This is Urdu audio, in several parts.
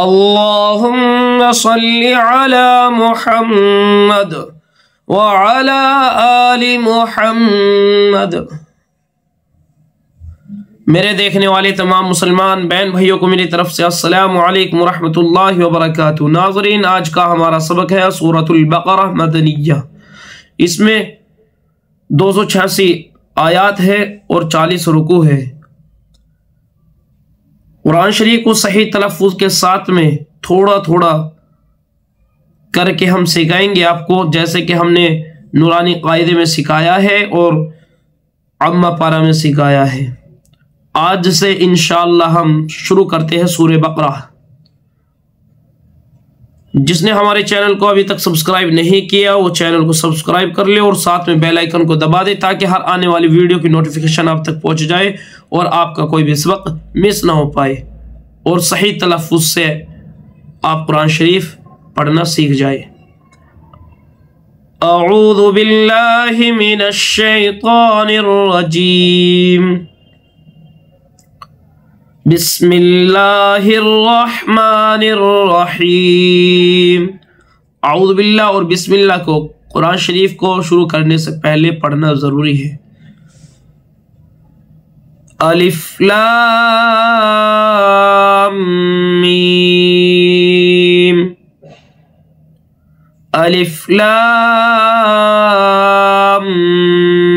اللہم صلی علی محمد وعلی آل محمد۔ میرے دیکھنے والے تمام مسلمان بہن بھائیوں کو میری طرف سے السلام علیکم ورحمۃ اللہ وبرکاتہ۔ ناظرین، آج کا ہمارا سبق ہے سورۃ البقرہ مدنیہ۔ اس میں 286 آیات ہے اور 40 رکوع ہے۔ قرآن شریف کو صحیح تلفظ کے ساتھ میں تھوڑا تھوڑا کر کے ہم سکھائیں گے آپ کو، جیسے کہ ہم نے نورانی قاعدے میں سکھایا ہے اور عامہ پارہ میں سکھایا ہے۔ آج سے انشاءاللہ ہم شروع کرتے ہیں سورہ بقرہ۔ جس نے ہمارے چینل کو ابھی تک سبسکرائب نہیں کیا وہ چینل کو سبسکرائب کر لے اور ساتھ میں بیل آئیکن کو دبا دے تاکہ ہر آنے والی ویڈیو کی نوٹیفیکیشن آپ تک پہنچ جائے اور آپ کا کوئی بھی سبق مس نہ ہو پائے اور صحیح تلفظ سے آپ قرآن شریف پڑھنا سیکھ جائے۔ اعوذ باللہ من الشیطان الرجیم، بسم اللہ الرحمن الرحیم۔ اعوذ باللہ اور بسم اللہ کو قرآن شریف کو شروع کرنے سے پہلے پڑھنا ضروری ہے۔ الف لام میم، الف لام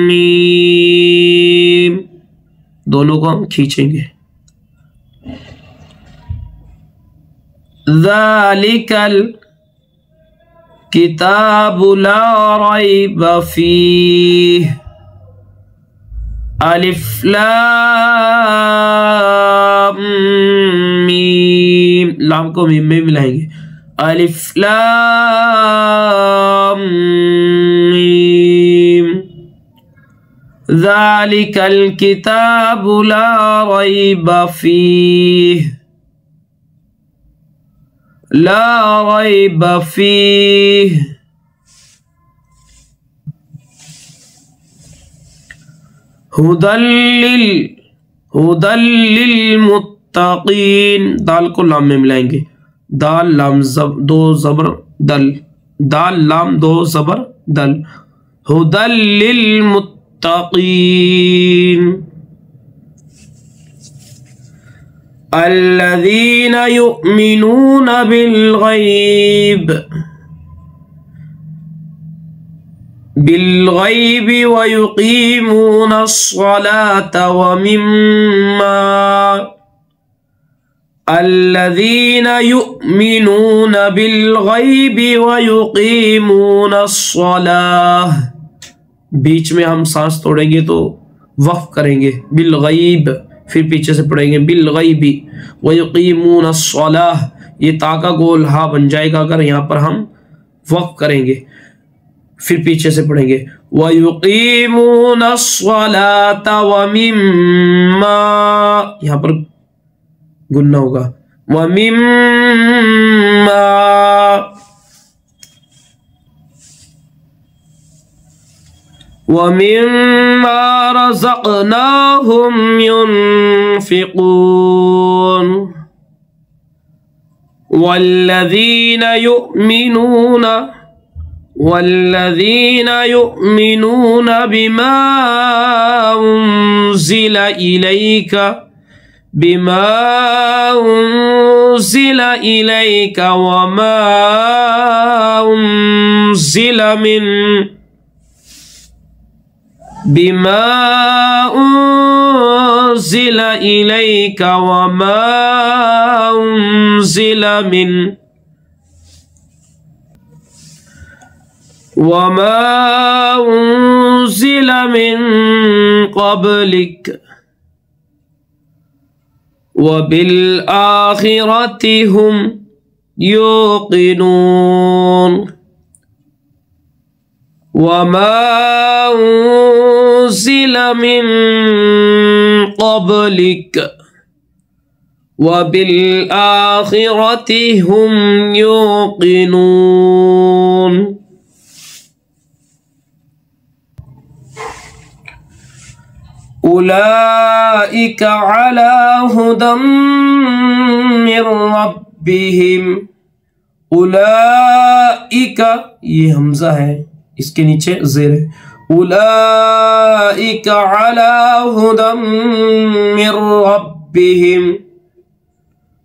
میم، دونوں کو ہم کھینچیں گے۔ ذالک الکتاب لا ریب فیہ، الف لام میم، لام کو میم میں ملائیں گے۔ الف لام میم، ذالک الکتاب لا ریب فیہ، لا ریب فیہ، ہدی للمتقین، دال کو لام میں ملائیں گے۔ دال لام دو زبر دل، دال لام دو زبر دل، ہدی للمتقین، الذین یؤمنون بالغیب ویقیمون الصلاة الذین یؤمنون بالغیب ویقیمون الصلاة، بیچ میں ہم سانس توڑیں گے تو وقف کریں گے، بالغیب، پھر پیچھے سے پڑھیں گے بالغیب ویقیمون الصلاة، یہ تا کا گول ہا بن جائے گا اگر یہاں پر ہم وقف کریں گے، پھر پیچھے سے پڑھیں گے وَيُقِيمُونَ الصَّلَاةَ وَمِمَّا، یہاں پر گننا ہوگا، وَمِمَّا رَزَقْنَاهُمْ يُنْفِقُونَ، والذین یؤمنون بما انزل الیک وما انزل من قبلك وبالآخرة هم يوقنون، وما أنزل من قبلك وبالآخرة هم يوقنون۔ اولئک علی ھدی من ربهم اولئک، یہ حمزہ ہے، اس کے نیچے زیر ہے، اولئک علی ہدی من ربهم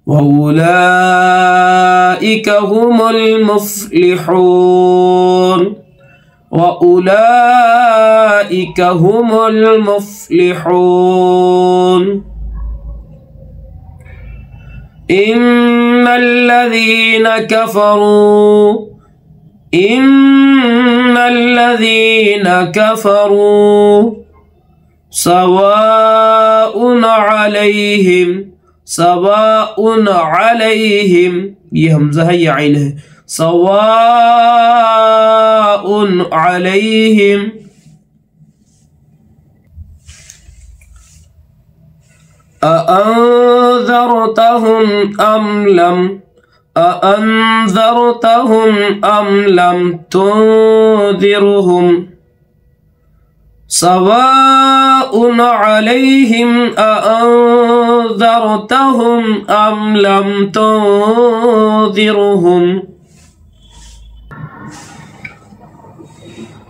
وَأُولَئِكَ هُمُ الْمُفْلِحُونَ وَأُولَئِكَ هُمُ الْمُفْلِحُونَ إِنَّ الَّذِينَ كَفَرُوا سَوَاءٌ عَلَيْهِمْ، یہ حمزہ ہے، یہ عین ہے، سواء علیہم أأنذرتهم أم لم تنذرهم سواء علیہم أأنذرتهم أم لم تنذرهم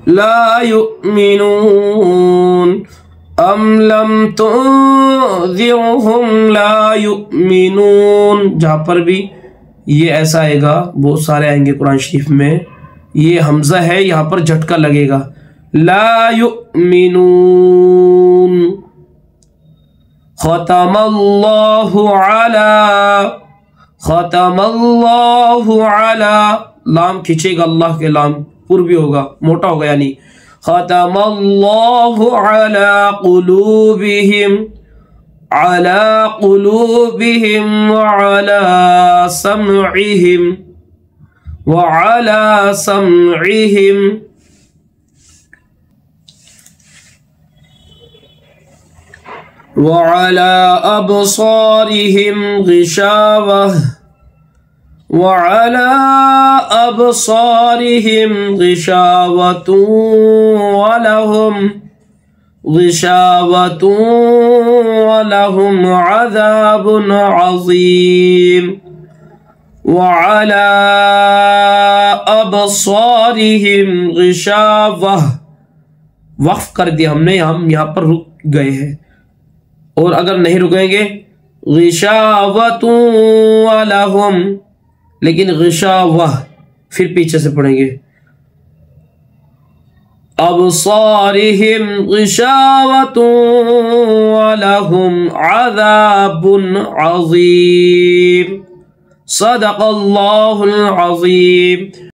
لا يؤمنون أم لم تنذرهم لا يؤمنون، جہاں پر بھی یہ ایسا آئے گا، بہت سارے آئیں گے قرآن شریف میں، یہ حمزہ ہے، یہاں پر جھٹکا لگے گا، لا يؤمنون، ختم اللہ علی، لام کھچے گا اللہ کے، لام پر بھی ہوگا، موٹا ہوگا، یعنی ختم اللہ علی قلوبہم وعلی سمعہم وعلى أبصارهم غشاوة ولهم عذاب عظيم وعلى أبصارهم غشاوة، وقف کر دیا ہم نے، ہم یہاں پر رک گئے ہیں، اور اگر نہیں رکیں گے غشاوۃ ولہم، لیکن غشاوہ پھر پیچھے سے پڑھیں گے، ابصارہم غشاوۃ ولہم عذاب عظیم، صدق اللہ العظیم۔